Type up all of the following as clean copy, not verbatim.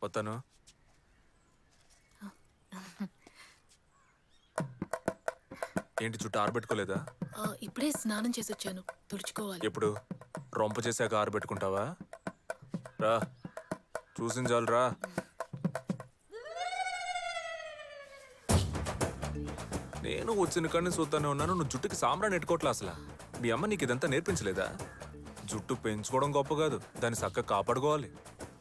వస్తాను. ఏంటి చుట్టూ ఆరబెట్టుకోలేదా? ఇప్పుడే స్నానం చేసి వచ్చాను, తుడుచుకోవాలి. ఎప్పుడు రొంప చేశాక ఆరబెట్టుకుంటావా? రా, చూసిన చాలు రా. నేను వచ్చిన కానీ చూస్తానే ఉన్నాను, నువ్వు జుట్టుకి సాంబ్రాన్ని ఎట్టుకోవట్లే. అసలు మీ అమ్మ నీకు ఇదంతా నేర్పించలేదా? జుట్టు పెంచుకోవడం గొప్ప కాదు, దాన్ని చక్కగా కాపాడుకోవాలి,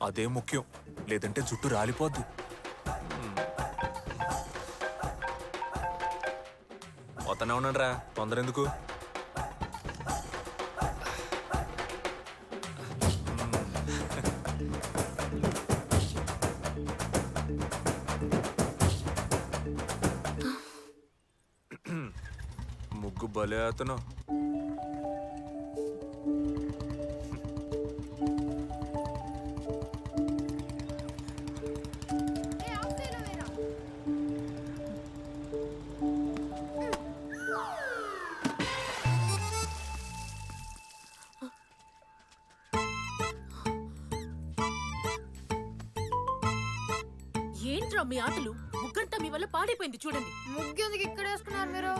అదే ముఖ్యం. లేదంటే జుట్టు రాలిపోద్ది. వస్తానే ఉన్నాడు రా, తొందర ఎందుకు? ముగ్గు భలే అతను. ఏంట్రా మీ ఆటలు? ముగ్గంతా మీ వల్ల పాడైపోయింది చూడండి. ముగ్గెందుకు ఇక్కడ వేసుకున్నారు మీరు?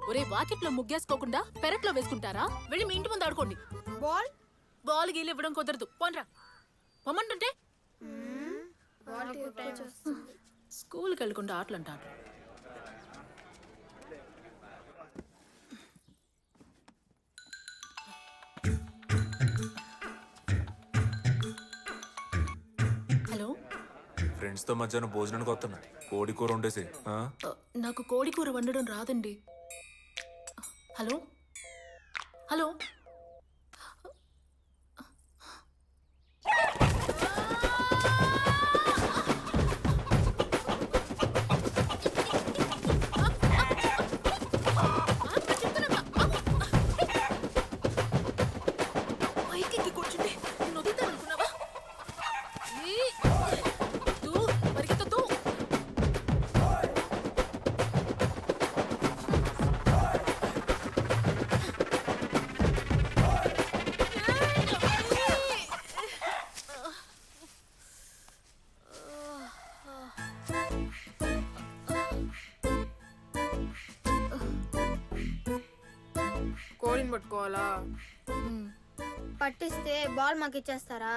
ఒరే, వాకిట్లో ముగ్గేసుకోకుండా పెరట్లో వేసుకుంటారా? వెళ్ళి మీ ఇంటి ముందు ఆడుకోండి. బాల్ బాల్ గీలు ఇవ్వడం కుదరదు, పోన్రా. పొమ్మంటుంటే స్కూల్కి వెళ్ళకుండా ఆటలు అంట ఆటలు. హలో, ఫ్రెండ్స్తో మధ్యాహ్నం భోజనానికి వస్తున్నా, కోడి కూర వండేసి. నాకు కోడి కూర వండడం రాదండి. హలో హలో, పైకి కూర్చుంటే నేను వదులుతాననుకున్నావా? పరిగెత్తొద్దు. కోడిని పట్టుకోవాలా? పట్టిస్తే బాల్ మాకు ఇచ్చేస్తారా?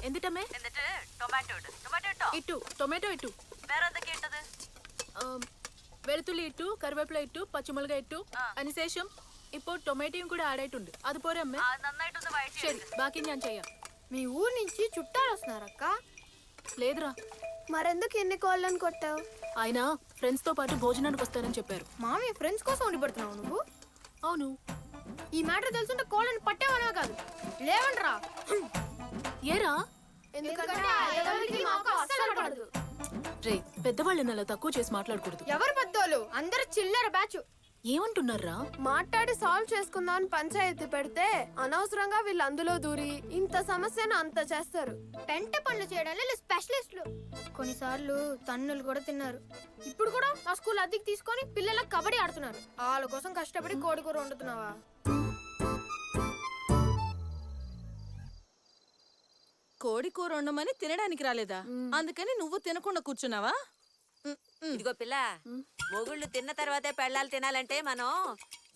എന്തിട്ടമ്മേ? ഇട്ടു ടൊമാറ്റോ ഇട്ടു, വെളുത്തുള്ളി ഇട്ടു, കറിവേപ്പില ഇട്ടു, പച്ചമുളക് ഇട്ടു. അതിനുശേഷം ഇപ്പോൾ ടൊമാറ്റോയും കൂടെ ആഡ് ആയിട്ടുണ്ട്. അത് പോരെ അമ്മേ? ശരി, ബാക്കി ഞാൻ ചെയ്യാം. మీ ఊరు నుంచి చుట్టాలు వస్తున్నారక్క? లేదురా, మరెందుకు ఎన్ని కోళ్ళని కొట్టావు? ఆయన ఫ్రెండ్స్ తో పాటు భోజనానికి వస్తారని చెప్పారు. మామీ ఫ్రెండ్స్ కోసం ఉండి పడుతున్నావు నువ్వు? అవును. ఈ మ్యాటర్ తెలుసుంటే కోళ్ళని పట్టేవనా కాదు, లేవండ్రా. ఏరా? ఎందుకంటే ఆ ఎదవలకి మాకు అస్సలు పడదు. రే, పెద్దవాళ్ళని అలా తక్కువ చేసి మాట్లాడకూడదు. ఎవరు పెద్దోళ్ళు? అందరు చిల్లర బ్యాచ్. ఏమంటున్నారా? మాట్లాడి సాల్వ్ చేసుకుందాం అని పంచాయతీ పెడితే అనవసరంగా వీళ్ళు అందులో దూరి ఇంత సమస్యను అంత చేస్తారు. పెంట పనులు చేయడానికి స్పెషలిస్టులు. కొన్నిసార్లు తన్నులు కూడా తిన్నారు. ఇప్పుడు కూడా ఆ స్కూల్ అద్దెకి తీసుకొని పిల్లలకు కబడ్డీ ఆడుతున్నారు. వాళ్ళ కోసం కష్టపడి కోడి కూర వండుతున్నావా? కోడి కూర వండమని తినడానికి రాలేదా? అందుకని నువ్వు తినకుండా కూర్చున్నావా? ఇదిగో పిల్ల, మొగుళ్ళు తిన్న తర్వాతే పెళ్ళాలు తినాలంటే మనం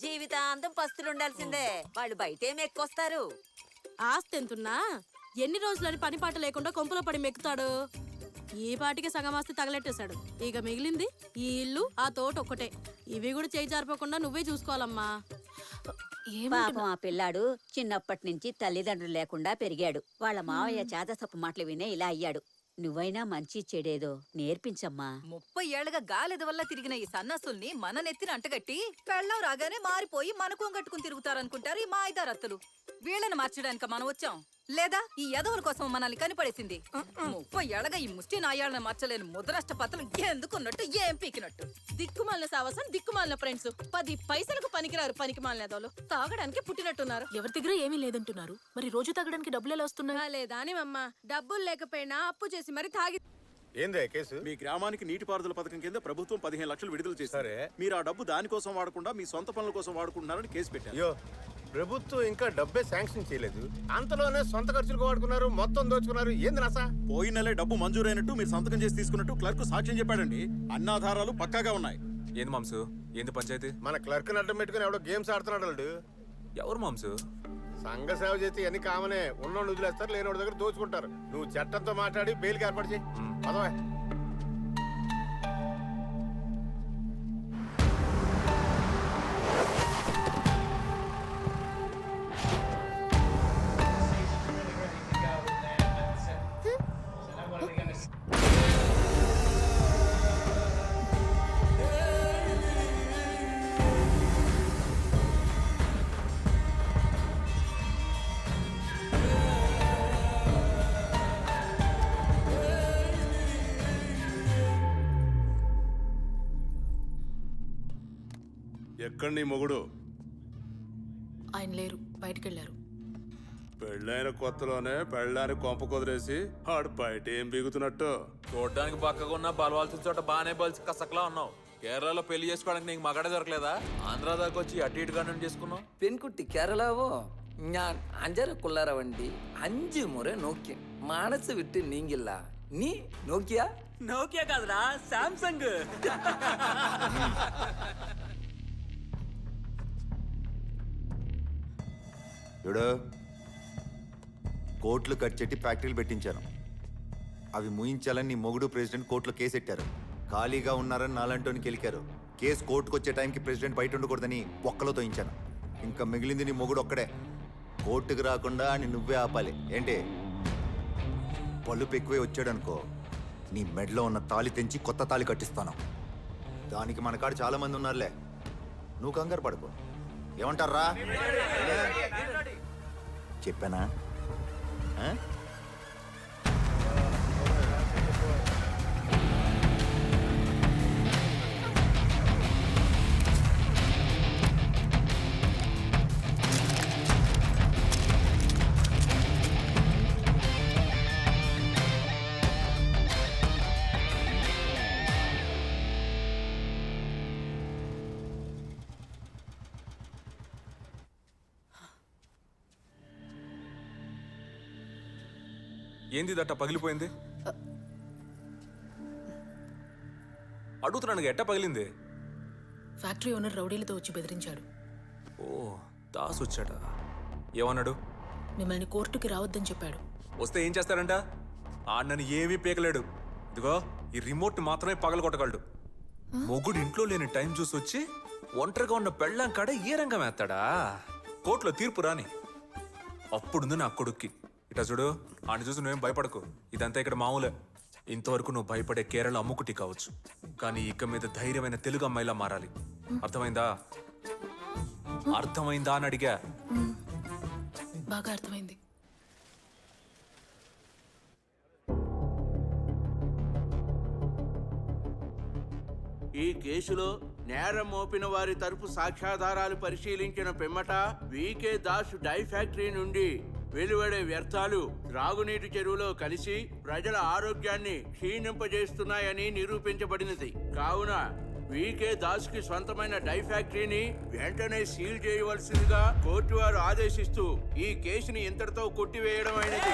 జీవితాంతం పస్తులు ఉండాల్సిందే. వాళ్ళు బయటేం ఎక్కువస్తారు. ఆస్తి ఎంతున్నా ఎన్ని రోజులని పని పాట లేకుండా కొంపలో పడి మెక్కుతాడు. ఈ పాటికి సగం ఆస్తి తగలెట్టేశాడు. ఇక మిగిలింది ఈ ఇల్లు, ఆ తోట ఒక్కటే. ఇవి కూడా చేయి జారిపోకుండా నువ్వే చూసుకోవాలమ్మా. పాపం ఆ పిల్లాడు చిన్నప్పటి నుంచి తల్లిదండ్రులు లేకుండా పెరిగాడు. వాళ్ళ మావయ్య చేదసప్పు మాటలు వినే ఇలా అయ్యాడు. నువ్వైనా మంచి చెడేదో నేర్పించమ్మా. 30 ఏళ్లుగా గాలిద వల్ల తిరిగిన ఈ సన్నసుల్ని మన నెత్తిన అంటగట్టి పెళ్ళం రాగానే మారిపోయి మన కొంగట్టుకుని తిరుగుతారనుకుంటారు ఈ మాయిదారత్తులు. వీళ్ళని మార్చడానికి మనం వచ్చాం లేదా ఈ యదవుల కోసం మనల్ని కనిపడేసింది 30 ఏళ్ళగా ఈ ముష్టి నాయాళ్ళని మార్చలేని ముద్రాష్టపత్రం ఎందుకున్నట్టు ఏం పీకినట్టు. దిక్కుమాలిన సావసం దిక్కుమాలిన ఫ్రెండ్స్ 10 పైసలకు పనికిరారు పనికిమాలిన ఎదవలు. తాగడానికి పుట్టినట్టున్నారు. ఎవరి దగ్గర ఏమీ లేదంటున్నారు, మరి రోజు తాగడానికి డబ్బులు ఎలా వస్తున్నాయి? లేదా అని అమ్మ డబ్బులు లేకపోయినా అప్పు చేసి మరి తాగి ఏందే కేసు? మీ గ్రామానికి నీటిపారుదల పథకం కింద ప్రభుత్వం 15 లక్షలు విడుదల చేశారు. మీరు ఆ డబ్బు దానికోసం వాడకుండా మీ సొంత పనుల కోసం వాడుకుంటున్నారని కేసు పెట్టారు. అయ్యో, ప్రభుత్వం ఇంకా డబ్బే శాంక్షన్ చేయలేదు, అంతలోనే సొంత ఖర్చులకు వాడుకున్నారు, మొత్తం దోచుకున్నారు. ఏంది నసా? పోయిన నెలే డబ్బు మంజూరైనట్టు మీరు సంతకం చేసి తీసుకున్నట్టు క్లర్క్ సాక్ష్యం చెప్పాడండి. అన్నాధారాలు పక్కాగా ఉన్నాయి. ఏంది మాంసు? ఏంది పంచాయతీ? మన క్లర్క్ అడ్డం పెట్టుకుని ఎవడో గేమ్స్ ఆడుతున్నాడు. వాడు ఎవరు మాంసు? సంఘ సేవ చేస్తే అన్ని కామనే. ఉన్నోళ్ళు వదిలేస్తారు, లేనోడి దగ్గర దోచుకుంటారు. నువ్వు చట్టంతో మాట్లాడి బెయిల్కి ఏర్పాటు చేయి. పదవా. ఎక్కడ నీ మొగుడు? ఆయన లేరు, బయటికి వెళ్ళారు. పెళ్ళైన కొత్తలోనే పెళ్ళాన్ని కొంప కుదిరేసి ఆడు బయట ఏం బిగుతున్నట్టు. చూడడానికి పక్కగా ఉన్న బలవాల్సిన చోట బాగానే బలిసి కసకలా ఉన్నావు. కేరళలో పెళ్లి చేసుకోవడానికి నీకు మగడే దొరకలేదా? ఆంధ్ర దాకా వచ్చి అటు ఇటుగా నుండి చేసుకున్నావు. പെൺകുട്ടി കേരളാവോ? ഞാൻ 5.5 വണ്ടി 5 മുறை നോക്കി മനസ്സ് വിട്ട് നീങ്ങില്ല. നീ നോക്കിയാ? നോക്കിയാ കാതരാ സാംസങ്. చూడు, కోట్లు కట్చెట్టి ఫ్యాక్టరీలు పెట్టించాను. అవి ముయించాలని నీ మొగుడు ప్రెసిడెంట్ కోర్టులో కేసు పెట్టారు. ఖాళీగా ఉన్నారని నాలంటోని గెలికారు. కేసు కోర్టుకు వచ్చే టైంకి ప్రెసిడెంట్ బయట ఉండకూడదని బొక్కలో తోయించాను. ఇంకా మిగిలింది నీ మొగుడు ఒక్కడే. కోర్టుకు రాకుండా అని నువ్వే ఆపాలి. ఏంటి? పలుపు ఎక్కువే వచ్చాడనుకో, నీ మెడలో ఉన్న తాళి తెంచి కొత్త తాళి కట్టిస్తాను. దానికి మన కాడ చాలా మంది ఉన్నారులే, నువ్వు కంగారు పడుకో. ఏమంటారా? చెప్పానా? ఆ? ఏంది దట్ట పగిలిపోయింది? అడుగుతున్నాను, ఎట్ట పగిలింది? ఫ్యాక్టరీ ఓనర్ రౌడీలతో వచ్చి బెదిరించాడు. ఓ, దాస్ వచ్చాడా? ఏమన్నాడు? మిమ్మల్ని కోర్టుకి రావద్దని చెప్పాడు. వస్తే ఏం చేస్తారంట? నన్ను ఏమీ పీకలేడు. ఇదిగో ఈ రిమోట్ మాత్రమే పగలగొట్టగలడు. మొగుడు ఇంట్లో లేని టైం చూసి వచ్చి ఒంటరిగా ఉన్న పెళ్ళాం కాడ ఏ రంగం వేస్తాడా? కోర్టులో తీర్పు రాని అప్పుడుంది నా కొడుక్కి. ఇటా చూడు, ఆయన చూసి నువ్వేం భయపడకు. ఇదంతా ఇక్కడ మామూలే. ఇంతవరకు నువ్వు భయపడే కేరళ అమ్ముకుటి కావచ్చు, కానీ ఇక మీద ధైర్యమైన తెలుగు అమ్మాయిలా మారాలి. అర్థమైందా? అర్థమైందా అని అడిగా. బాగా అర్థమైంది. ఈ కేసులో నేరం మోపిన వారి తరపు సాక్ష్యాధారాలు పరిశీలించిన పిమ్మట వికే దాస్ డై ఫ్యాక్టరీ నుండి వెలువడే వ్యర్థాలు త్రాగునీటి చెరువులో కలిసి ప్రజల ఆరోగ్యాన్ని క్షీణింపజేస్తున్నాయని నిరూపించబడినది. కావున వికే దాస్ కి స్వంతమైన డై ఫ్యాక్టరీని వెంటనే సీల్ చేయవలసిందిగా కోర్టు వారు ఆదేశిస్తూ ఈ కేసుని ఇంతటితో కొట్టివేయడం అయినది.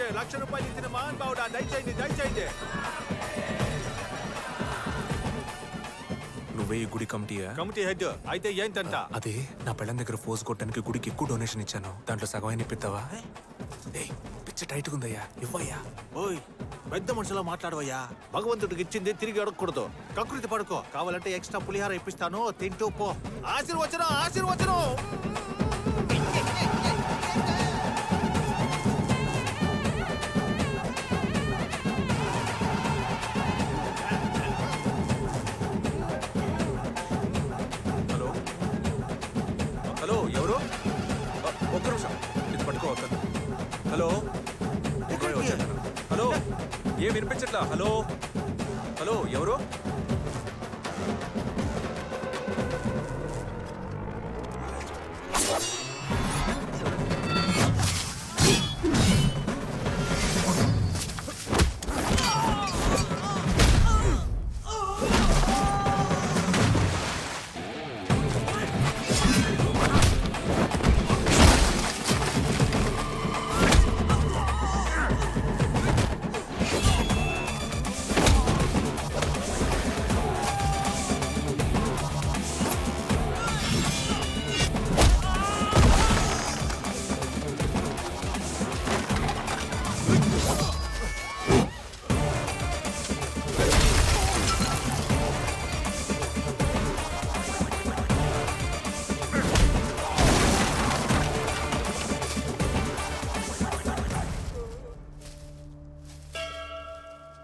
దయచేయండి 1,00,000 రూపాయలు ఇచ్చిన మహాన్ బావుడా దయచేయండి దయచేయండి. నువ్వే ఈ గుడి కమిటీయా? కమిటీ హెడ్ అయితే ఏంటంట? అదే నా పెళ్ళం దగ్గర ఫోర్స్ కొట్టడానికి గుడికి ఎక్కువ డొనేషన్ ఇచ్చాను, దాంట్లో సగం అయినా ఇప్పిస్తావా? పిచ్చ టైట్ ఉందయ్యా, ఇవ్వయ్యా. ఓయ్ పెద్ద మనుషులా మాట్లాడవయ్యా. భగవంతుడికి ఇచ్చింది తిరిగి అడగకూడదు. కకృతి పడుకో. కావాలంటే ఎక్స్ట్రా పులిహార ఇప్పిస్తాను, తింటూ పో. ఆశీర్వచనం ఆశీర్వచనం. హలో హలో, ఎవరు? ఒక్క నిమిషం, ఇది పట్టుకోవద్దు. హలో హలో, ఏం వినిపించట్లా? హలో హలో, ఎవరు?